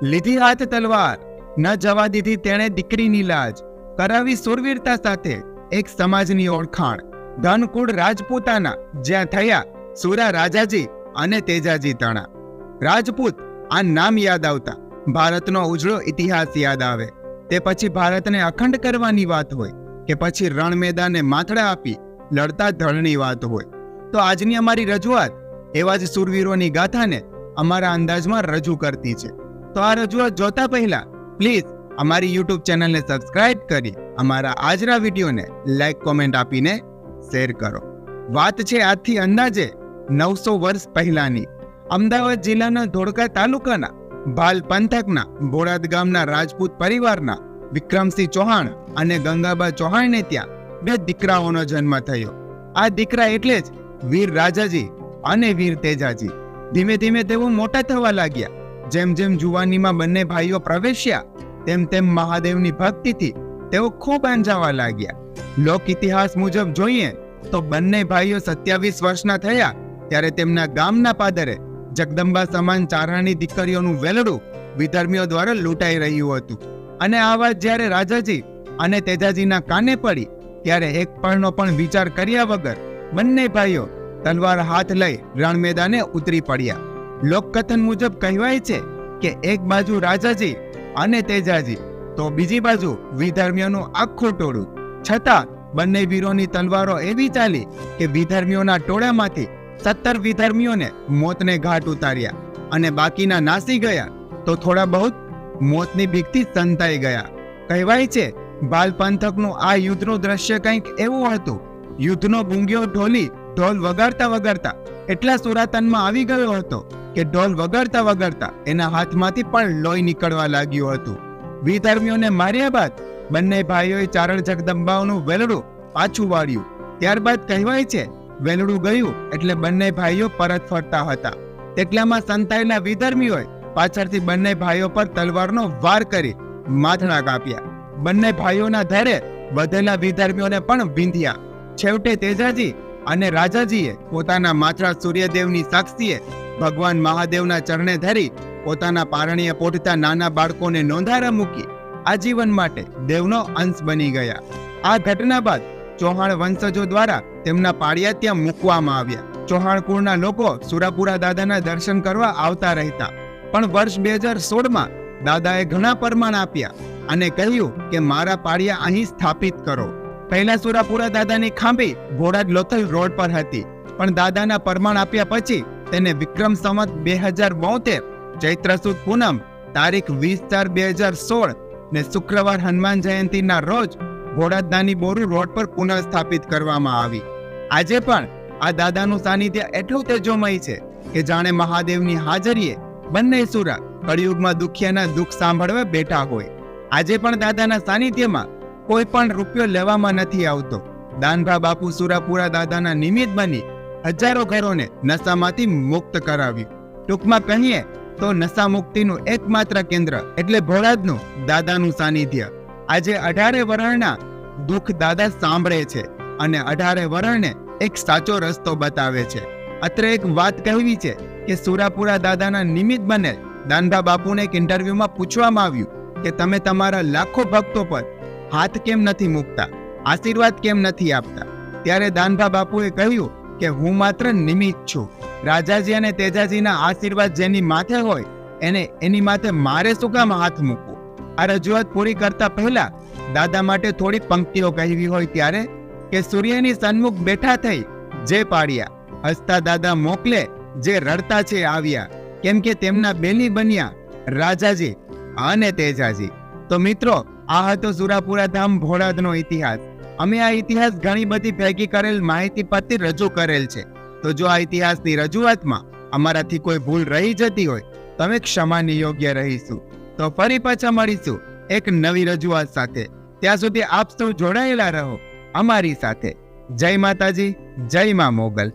લીધી હાથ તલવાર, ન જવા દીધી તેણે દીકરીની લાજ, કરાવી સુરવીરતા સાથે એક સમાજની ઓળખાણ, ધનકુળ રાજપૂતાના જ્યાં થયા સુરા રાજાજી અને તેજાજી તણા. રાજપૂત આ નામ યાદ આવતા ભારતનો ઉજળો ઇતિહાસ યાદ આવે. તે પછી ભારતને અખંડ કરવાની વાત હોય કે પછી રણ મેદાને માથડા આપી લડતા ધળની વાત હોય, તો આજની અમારી રજૂઆત એવા જ સુરવીરોની ગાથાને અમારા અંદાજમાં રજૂ કરતી છે. તો આ રજૂઆત જોતા પહેલા પ્લીઝ અમારી યુટ્યુબ ચેનલને સબસ્ક્રાઇબ કરી અમારા આજના વિડીયોને લાઈક કોમેન્ટ આપીને શેર કરો. વાત છે આજથી અંદાજે 900 વર્ષ પહેલાની. અમદાવાદ જિલ્લાના ધોળકા તાલુકાના ભાલ પંથકના બોડાદ ગામના રાજપૂત પરિવારના વિક્રમસિંહ ચૌહાણ અને ગંગાબા ચૌહાણને ત્યાં 2 દીકરાઓનો જન્મ થયો. આ દીકરા એટલે જ વીર રાજાજી અને વીર તેજાજી. ધીમે ધીમે તેઓ મોટા થવા લાગ્યા. જેમ જેમ જુવાનીમાં બંને ભાઈઓ પ્રવેશ્યા તેમ તેમ મહાદેવની ભક્તિથી તેઓ ખૂબ અંજાવા લાગ્યા. લોક ઇતિહાસ મુજબ જોઈએ તો બંને ભાઈઓ 27 વર્ષના થયા ત્યારે તેમના ગામના પાદરે જગદંબા સમાન ચારણી દીકરીઓનું વેલડું વિધર્મીઓ દ્વારા લૂંટાઈ રહ્યું હતું. અને આ વાત જ્યારે રાજાજી અને તેજાજીના કાને પડી ત્યારે એક પળનો પણ વિચાર કર્યા વગર બંને ભાઈઓ તલવાર હાથ લઈ રણ મેદાને ઉતરી પડ્યા. લોકકથન મુજબ કહેવાય છે કે એક બાજુ રાજાજી અને તેજાજી તો બીજી બાજુ વિધર્મીઓનું આખું ટોળું. છતાં બંને વીરોની તલવારો એવી ચાલી કે વિધર્મીઓના ટોળામાંથી 17 વિધર્મીઓને મોતને ઘાટ ઉતાર્યા અને બાકીના નાસી ગયા તો થોડા બહુ મોતની બીકથી સંતાઈ ગયા. કહેવાય છે ભાલ પંથકનું આ યુદ્ધનું દ્રશ્ય કંઈક એવું હતું. યુદ્ધનો ભૂંગિયો ઢોલી ઢોલ વગાડતા વગાડતા એટલા સુરાતનમાં આવી ગયો હતો કે ઢોલ વગાડતા વગાડતા એના હાથમાંથી પણ લોહી નીકળવા લાગ્યું હતું. વિધર્મીઓને માર્યા બાદ બંને ભાઈઓએ ચારણ જગદંબાઓનું વેલડું પાછું વાળ્યું. ત્યારબાદ કહેવાય છે વેલડું ગયું એટલે બંને ભાઈઓ પરત ફરતા હતા તેટલામાં સંતાયેલા વિધર્મીઓએ પાછળથી બંને ભાઈઓ પર તલવારનો વાર કરી માથડા કાપ્યા. બંને ભાઈઓના ધરે વધેલા વિધર્મીઓને પણ વિંધ્યા. છેવટે તેજાજી અને રાજાજીએ પોતાના માથડા સૂર્યદેવની સાક્ષીએ ભગવાન મહાદેવના ચરણે ધરી પોતાના પારણીએ પોઢતા નાના બાળકોને નોંધારા મૂકી આજીવન માટે દેવનો અંશ બની ગયા. આ ઘટના બાદ ચૌહાણ વંશજો દ્વારા તેમના પાળિયા ત્યાં મૂકવામાં આવ્યા. ચૌહાણ કુળના લોકો સુરાપુરા દાદાના દર્શન કરવા આવતા રહેતા. પણ વર્ષ 2016માં દાદાએ ઘણા પરમાણ આપ્યા અને કહ્યું કે મારા પાળિયા અહીં સ્થાપિત કરો. પહેલા સુરાપુરા દાદાની ખાંભી બોડાદ લોથલ રોડ પર હતી, પણ દાદાના પરમાણ આપ્યા પછી તેને વિક્રમ સંવત 2072 ચૈત્ર સુદ પૂનમ તારીખ 20/4/2016 ને શુક્રવાર હનુમાન જયંતિના રોજ બોડાદ નાની બોરુ રોડ પર પુનઃ સ્થાપિત કરવામાં આવી. આજે પણ આ દાદાનું સાનિધ્ય એટલું તેજોમય છે કે જાણે મહાદેવની હાજરીએ બંને સુરા કળિયુગમાં દુખિયાના દુઃખ સાંભળવા બેઠા હોય. આજે પણ દાદાના સાનિધ્યમાં કોઈ પણ રૂપિયો લેવામાં નથી આવતો. દાનભા બાપુ સુરાપુરા દાદાના નિમિત્ત બની હજારો ઘરોને નશામાંથી મુક્ત કરાવ્યું. ટૂંકમાં કહીએ તો નશા મુક્તિનું એકમાત્ર કેન્દ્ર એટલે બોડાદનું દાદાનું સાનિધ્ય. આજે 18 વરણના દુઃખ દાદા સાંભળે છે અને 18 વરણને એક સાચો રસ્તો બતાવે છે. અત્રે એક વાત કહેવી છે કે સુરાપુરા દાદાના નિમિત્ત બને દાનભા બાપુને એક ઇન્ટરવ્યુમાં પૂછવામાં આવ્યું કે તમે તમારા લાખો ભક્તો પર હાથ કેમ નથી મૂકતા, આશીર્વાદ કેમ નથી આપતા? ત્યારે દાનભા બાપુએ કહ્યું કે હું માત્ર નિમિત્ત છું. રાજાજી અને તેજાજીના આશીર્વાદ જેની માથે હોય એને એની માથે મારે શું કામ હાથ મૂકવું? આ રજૂઆત પૂરી કરતા પહેલા દાદા માટે થોડી પંક્તિઓ કહેવી હોય ત્યારે કે સૂર્યની સન્મુખ બેઠા થઈ જે પાડ્યા, હસતા દાદા મોકલે જે રડતા છે આવ્યા, કેમ કે તેમના બેલી બન્યા રાજાજી અને તેજાજી. તો મિત્રો, આ હતો સુરાપુરા ધામ બોડાદનો ઇતિહાસ. અમે આ ઇતિહાસ ઘણી બધી ભેગી કરેલ માહિતી પરથી રજૂ કરેલ છે. તો જો આ ઇતિહાસની રજૂઆતમાં અમારાથી કોઈ ભૂલ રહી જતી હોય તો અમે ક્ષમાની યોગ્ય રહીશું. તો ફરી પાછા મળીશું એક નવી રજૂઆત સાથે. ત્યાં સુધી આપ સૌ જોડાયેલા રહો અમારી સાથે. જય માતાજી, જય મા મોગલ.